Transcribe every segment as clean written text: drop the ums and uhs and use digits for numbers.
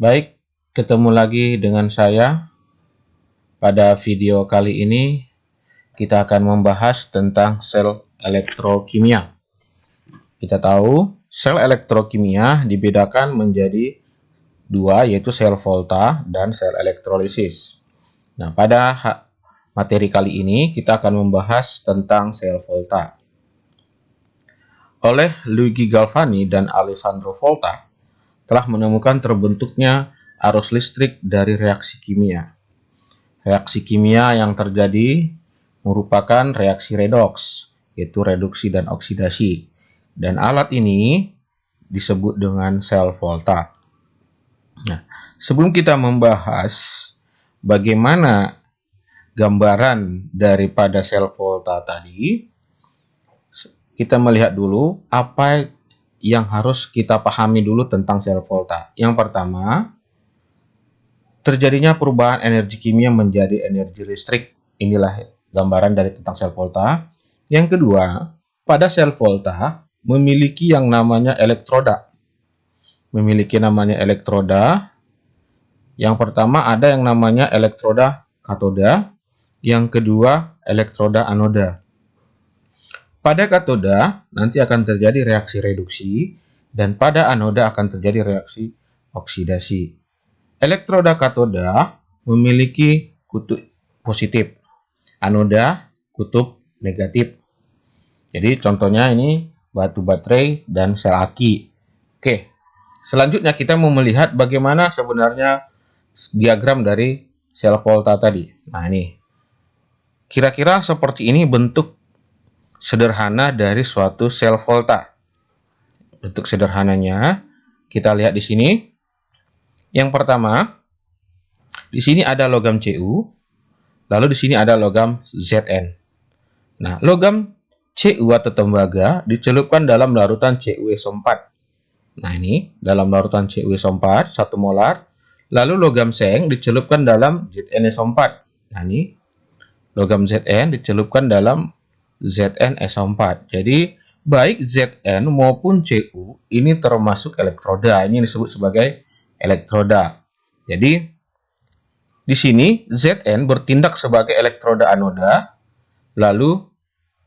Baik, ketemu lagi dengan saya. Pada video kali ini, kita akan membahas tentang sel elektrokimia. Kita tahu, sel elektrokimia dibedakan menjadi dua, yaitu sel volta dan sel elektrolisis. Nah, pada materi kali ini, kita akan membahas tentang sel volta. Oleh Luigi Galvani dan Alessandro Volta, telah menemukan terbentuknya arus listrik dari reaksi kimia. Reaksi kimia yang terjadi merupakan reaksi redoks, yaitu reduksi dan oksidasi. Dan alat ini disebut dengan sel volta. Nah, sebelum kita membahas bagaimana gambaran daripada sel volta tadi, kita melihat dulu apa yang harus kita pahami dulu tentang sel volta. Yang pertama, terjadinya perubahan energi kimia menjadi energi listrik. Inilah gambaran dari tentang sel volta. Yang kedua, pada sel volta memiliki yang namanya elektroda. Memiliki namanya elektroda. Yang pertama ada yang namanya elektroda katoda. Yang kedua, elektroda anoda. Pada katoda nanti akan terjadi reaksi reduksi, dan pada anoda akan terjadi reaksi oksidasi. Elektroda katoda memiliki kutub positif, anoda kutub negatif. Jadi contohnya ini batu baterai dan sel aki. Oke, selanjutnya kita mau melihat bagaimana sebenarnya diagram dari sel volta tadi. Nah ini, kira-kira seperti ini bentuk sederhana dari suatu sel volta. Bentuk sederhananya kita lihat di sini. Yang pertama, di sini ada logam Cu, lalu di sini ada logam Zn. Nah, logam Cu atau tembaga dicelupkan dalam larutan CuSO4. Nah, ini dalam larutan CuSO4 1 molar. Lalu logam Seng dicelupkan dalam ZnSO4. Nah, ini logam Zn dicelupkan dalam ZnSO4. Jadi, baik Zn maupun Cu ini termasuk elektroda. Ini disebut sebagai elektroda. Jadi, di sini Zn bertindak sebagai elektroda anoda, lalu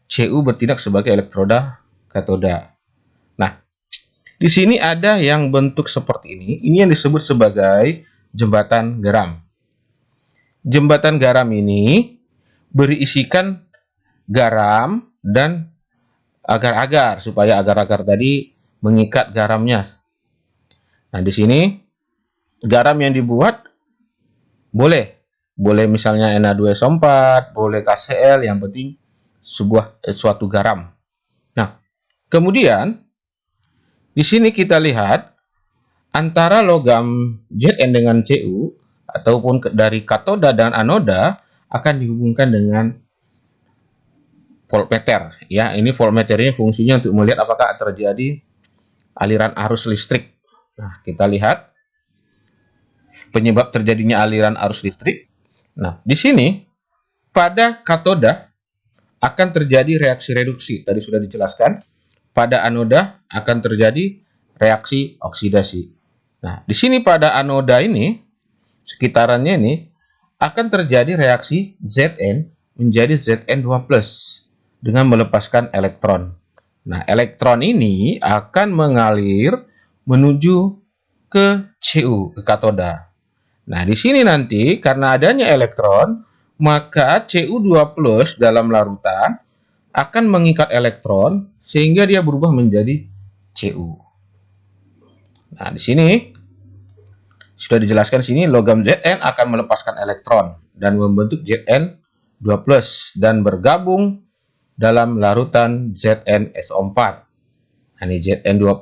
Cu bertindak sebagai elektroda katoda. Nah, di sini ada yang bentuk seperti ini. Ini yang disebut sebagai jembatan garam. Jembatan garam ini berisikan garam dan agar-agar, supaya agar-agar tadi mengikat garamnya. Nah, di sini garam yang dibuat boleh misalnya Na2SO4, boleh KCl, yang penting suatu garam. Nah, kemudian di sini kita lihat antara logam Zn dengan Cu ataupun dari katoda dan anoda akan dihubungkan dengan voltmeter. Ya, ini voltmeter ini fungsinya untuk melihat apakah terjadi aliran arus listrik. Nah, kita lihat penyebab terjadinya aliran arus listrik. Nah, di sini pada katoda akan terjadi reaksi reduksi. Tadi sudah dijelaskan. Pada anoda akan terjadi reaksi oksidasi. Nah, di sini pada anoda ini, sekitarannya ini, akan terjadi reaksi Zn menjadi Zn2+ dengan melepaskan elektron. Nah, elektron ini akan mengalir menuju ke Cu, ke katoda. Nah, di sini nanti karena adanya elektron, maka Cu2+ dalam larutan akan mengikat elektron sehingga dia berubah menjadi Cu. Nah, di sini sudah dijelaskan sini logam Zn akan melepaskan elektron dan membentuk Zn2+ dan bergabung dalam larutan ZnSO4. Nah, ini Zn2+.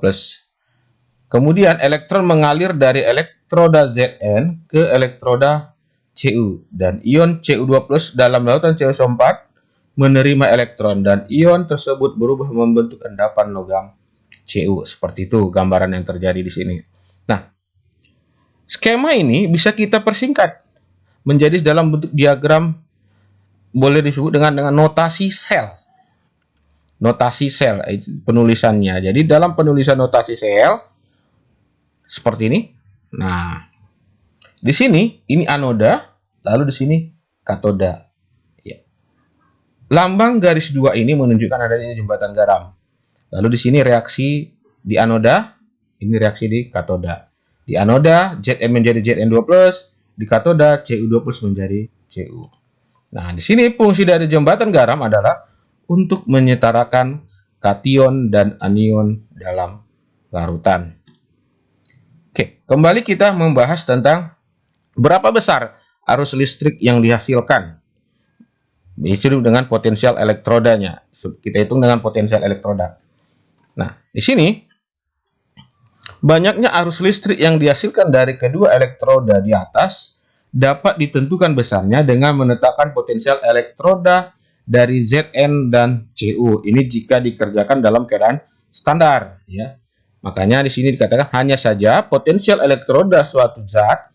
Kemudian elektron mengalir dari elektroda Zn ke elektroda Cu, dan ion Cu2+ dalam larutan CuSO4 menerima elektron dan ion tersebut berubah membentuk endapan logam Cu. Seperti itu gambaran yang terjadi di sini. Nah, skema ini bisa kita persingkat menjadi dalam bentuk diagram, boleh disebut dengan notasi sel. Notasi sel penulisannya. Jadi dalam penulisan notasi sel seperti ini. Nah, di sini ini anoda, lalu di sini katoda. Ya. Lambang garis 2 ini menunjukkan adanya jembatan garam. Lalu di sini reaksi di anoda, ini reaksi di katoda. Di anoda Zn menjadi Zn2+, di katoda Cu2+ menjadi Cu. Nah, di sini fungsi dari jembatan garam adalah untuk menyetarakan kation dan anion dalam larutan. Oke, kembali kita membahas tentang berapa besar arus listrik yang dihasilkan. Disebut dengan potensial elektrodanya. Kita hitung dengan potensial elektroda. Nah, di sini banyaknya arus listrik yang dihasilkan dari kedua elektroda di atas dapat ditentukan besarnya dengan menetapkan potensial elektroda dari Zn dan Cu. Ini jika dikerjakan dalam keadaan standar, ya. Makanya di sini dikatakan hanya saja potensial elektroda suatu zat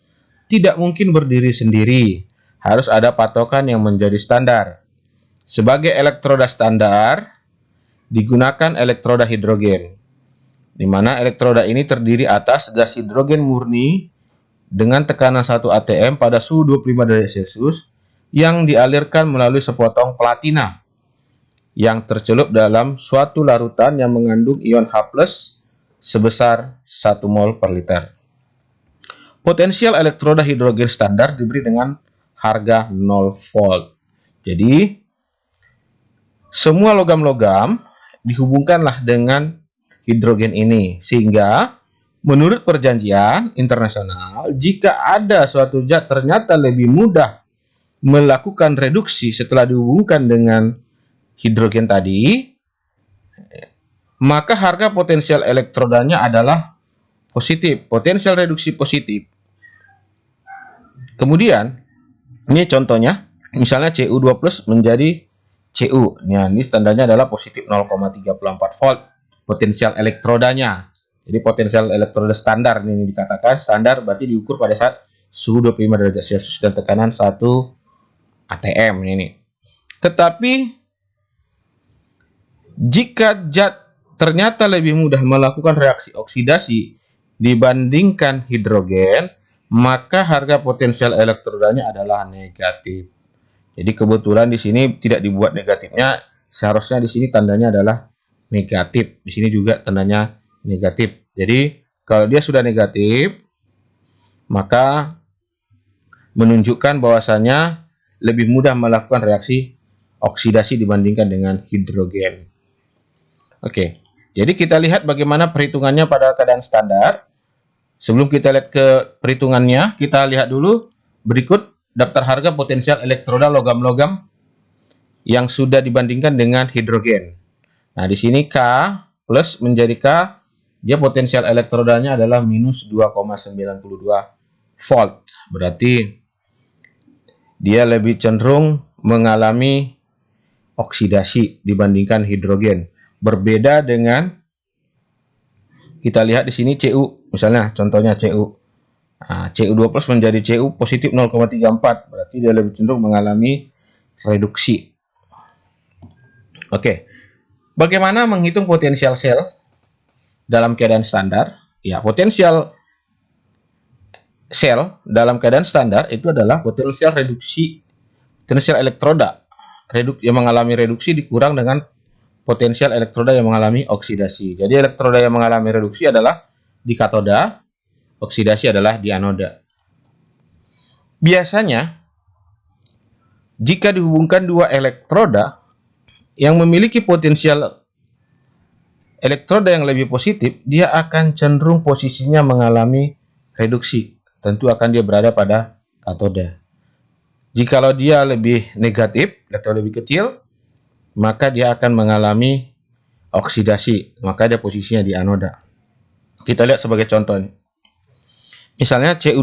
tidak mungkin berdiri sendiri. Harus ada patokan yang menjadi standar. Sebagai elektroda standar digunakan elektroda hidrogen, di mana elektroda ini terdiri atas gas hidrogen murni dengan tekanan 1 atm pada suhu 25 derajat Celcius yang dialirkan melalui sepotong platina yang tercelup dalam suatu larutan yang mengandung ion H+ sebesar 1 mol per liter. Potensial elektroda hidrogen standar diberi dengan harga 0 volt. Jadi, semua logam-logam dihubungkanlah dengan hidrogen ini, sehingga menurut perjanjian internasional, jika ada suatu zat ternyata lebih mudah melakukan reduksi setelah dihubungkan dengan hidrogen tadi, maka harga potensial elektrodanya adalah positif, potensial reduksi positif. Kemudian, ini contohnya, misalnya Cu2+ menjadi Cu. Nah, ini tandanya adalah positif 0,34 volt potensial elektrodanya. Jadi potensial elektroda standar ini dikatakan standar berarti diukur pada saat suhu 25 derajat Celcius dan tekanan 1 atm ini. Tetapi jika zat ternyata lebih mudah melakukan reaksi oksidasi dibandingkan hidrogen, maka harga potensial elektrodanya adalah negatif. Jadi kebetulan di sini tidak dibuat negatifnya, seharusnya di sini tandanya adalah negatif. Di sini juga tandanya negatif. Jadi kalau dia sudah negatif, maka menunjukkan bahwasanya lebih mudah melakukan reaksi oksidasi dibandingkan dengan hidrogen. Oke. Jadi kita lihat bagaimana perhitungannya pada keadaan standar. Sebelum kita lihat ke perhitungannya, kita lihat dulu berikut daftar harga potensial elektroda logam-logam yang sudah dibandingkan dengan hidrogen. Nah, di sini K plus menjadi K, dia potensial elektrodanya adalah minus 2,92 volt. Berarti dia lebih cenderung mengalami oksidasi dibandingkan hidrogen. Berbeda dengan kita lihat di sini Cu, misalnya contohnya Cu. Nah, Cu2+ menjadi Cu positif 0,34, berarti dia lebih cenderung mengalami reduksi. Oke. Bagaimana menghitung potensial sel dalam keadaan standar? Ya, potensial sel dalam keadaan standar itu adalah potensial reduksi, potensial elektroda yang mengalami reduksi dikurang dengan potensial elektroda yang mengalami oksidasi. Jadi elektroda yang mengalami reduksi adalah di katoda, oksidasi adalah di anoda. Biasanya, jika dihubungkan dua elektroda yang memiliki potensial elektroda yang lebih positif, dia akan cenderung posisinya mengalami reduksi. Tentu akan dia berada pada katoda. Jikalau dia lebih negatif atau lebih kecil, maka dia akan mengalami oksidasi, maka dia posisinya di anoda. Kita lihat sebagai contoh nih. Misalnya Cu2+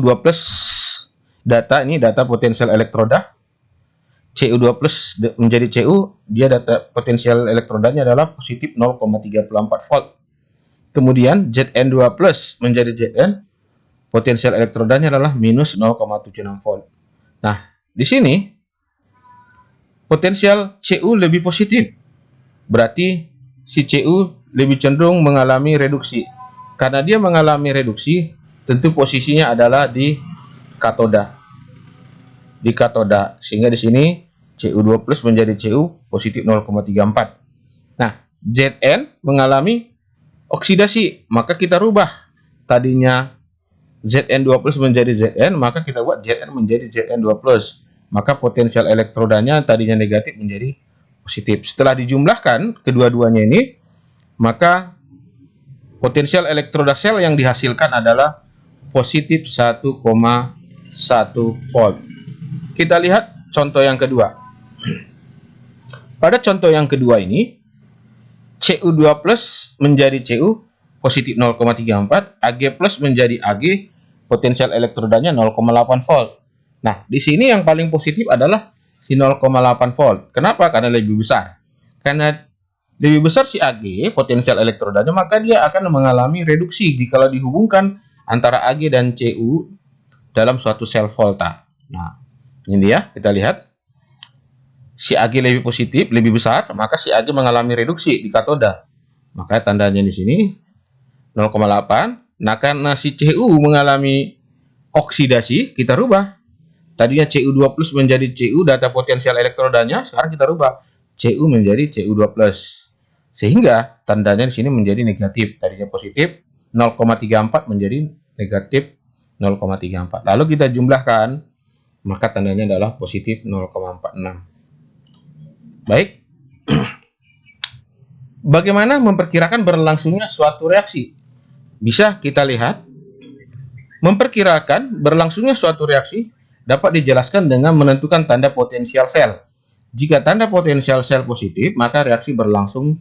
data, ini data potensial elektroda. Cu2+ menjadi Cu, dia data potensial elektrodanya adalah positif 0,34 volt. Kemudian Zn2+ menjadi Zn, potensial elektrodanya adalah minus 0,76 volt. Nah, di sini potensial Cu lebih positif. Berarti si Cu lebih cenderung mengalami reduksi. Karena dia mengalami reduksi, tentu posisinya adalah di katoda. Sehingga di sini Cu2 plus menjadi Cu positif 0,34. Nah, Zn mengalami oksidasi, maka kita rubah. Tadinya Zn2 plus menjadi Zn, maka kita buat Zn menjadi Zn2 plus. Maka potensial elektrodanya tadinya negatif menjadi positif. Setelah dijumlahkan kedua-duanya ini, maka potensial elektroda sel yang dihasilkan adalah positif 1,1 volt. Kita lihat contoh yang kedua. Pada contoh yang kedua ini, Cu2 plus menjadi Cu positif 0,34, Ag plus menjadi Ag, potensial elektrodanya 0,8 volt. Nah, di sini yang paling positif adalah si 0,8 volt. Kenapa? Karena lebih besar. Karena lebih besar si Ag, potensial elektrodanya, maka dia akan mengalami reduksi jika dihubungkan antara Ag dan Cu dalam suatu sel volta. Nah, ini dia, kita lihat. Si Ag lebih positif, lebih besar, maka si Ag mengalami reduksi di katoda. Maka tandanya di sini 0,8. Nah, karena si Cu mengalami oksidasi, kita rubah. Tadinya Cu2 plus menjadi Cu, data potensial elektrodanya, sekarang kita rubah. Cu menjadi Cu2 plus. Sehingga tandanya di sini menjadi negatif. Tadinya positif 0,34 menjadi negatif 0,34. Lalu kita jumlahkan, maka tandanya adalah positif 0,46. Baik. Bagaimana memperkirakan berlangsungnya suatu reaksi? Bisa kita lihat. Memperkirakan berlangsungnya suatu reaksi dapat dijelaskan dengan menentukan tanda potensial sel. Jika tanda potensial sel positif, maka reaksi berlangsung,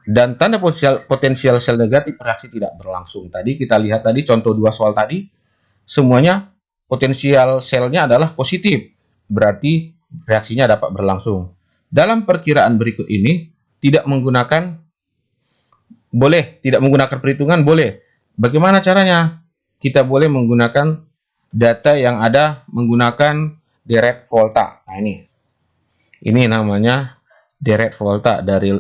dan tanda potensial sel negatif, reaksi tidak berlangsung. Tadi kita lihat tadi contoh 2 soal tadi, semuanya potensial selnya adalah positif, berarti reaksinya dapat berlangsung. Dalam perkiraan berikut ini tidak menggunakan perhitungan boleh. Bagaimana caranya? Kita boleh menggunakan data yang ada menggunakan direct volta. Nah, ini namanya direct volta dari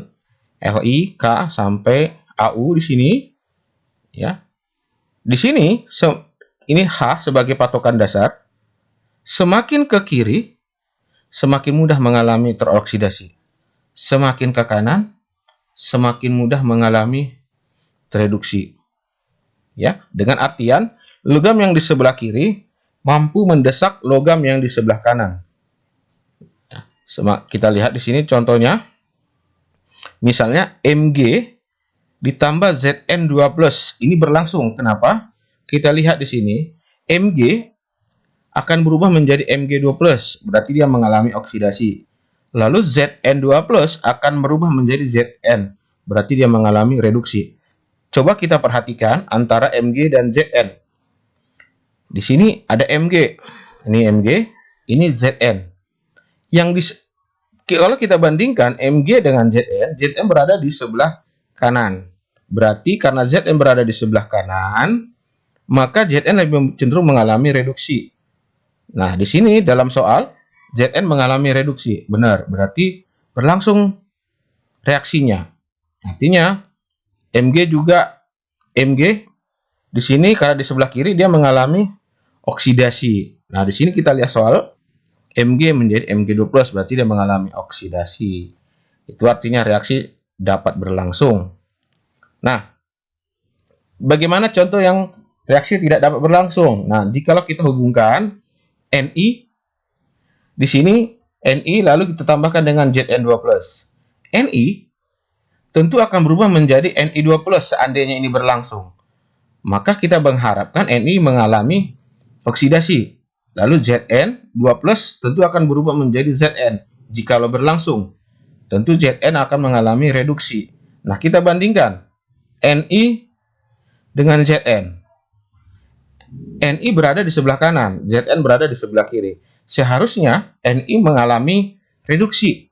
Li, K sampai Au di sini, ya. Di sini ini H sebagai patokan dasar. Semakin ke kiri, semakin mudah mengalami teroksidasi. Semakin ke kanan, semakin mudah mengalami tereduksi. Ya, dengan artian logam yang di sebelah kiri mampu mendesak logam yang di sebelah kanan. Kita lihat di sini contohnya. Misalnya Mg ditambah Zn2+. Ini berlangsung. Kenapa? Kita lihat di sini Mg akan berubah menjadi Mg2+, berarti dia mengalami oksidasi. Lalu Zn2+ akan berubah menjadi Zn, berarti dia mengalami reduksi. Coba kita perhatikan antara Mg dan Zn. Di sini ada Mg, ini Mg, ini Zn. Kalau kita bandingkan Mg dengan Zn, Zn berada di sebelah kanan. Berarti karena Zn berada di sebelah kanan, maka Zn lebih cenderung mengalami reduksi. Nah, di sini dalam soal Zn mengalami reduksi. Benar, berarti berlangsung reaksinya. Artinya Mg di sini karena di sebelah kiri dia mengalami oksidasi. Nah, di sini kita lihat soal Mg menjadi Mg2+, berarti dia mengalami oksidasi. Itu artinya reaksi dapat berlangsung. Nah, bagaimana contoh yang reaksi tidak dapat berlangsung? Nah, jikalau kita hubungkan Ni, di sini Ni lalu kita tambahkan dengan Zn2+. Ni tentu akan berubah menjadi Ni2+ seandainya ini berlangsung. Maka kita mengharapkan Ni mengalami oksidasi. Lalu Zn2+ tentu akan berubah menjadi Zn. Jikalau berlangsung, tentu Zn akan mengalami reduksi. Nah, kita bandingkan Ni dengan Zn. Ni berada di sebelah kanan, Zn berada di sebelah kiri. Seharusnya Ni mengalami reduksi.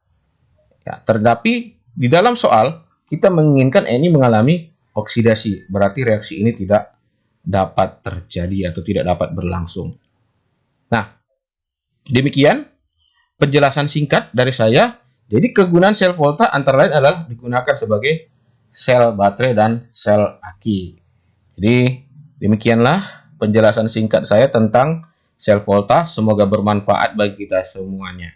Ya, tetapi di dalam soal kita menginginkan Ni mengalami oksidasi. Berarti reaksi ini tidak dapat terjadi atau tidak dapat berlangsung. Nah, demikian penjelasan singkat dari saya. Jadi kegunaan sel volta antara lain adalah digunakan sebagai sel baterai dan sel aki. Jadi demikianlah penjelasan singkat saya tentang sel volta. Semoga bermanfaat bagi kita semuanya.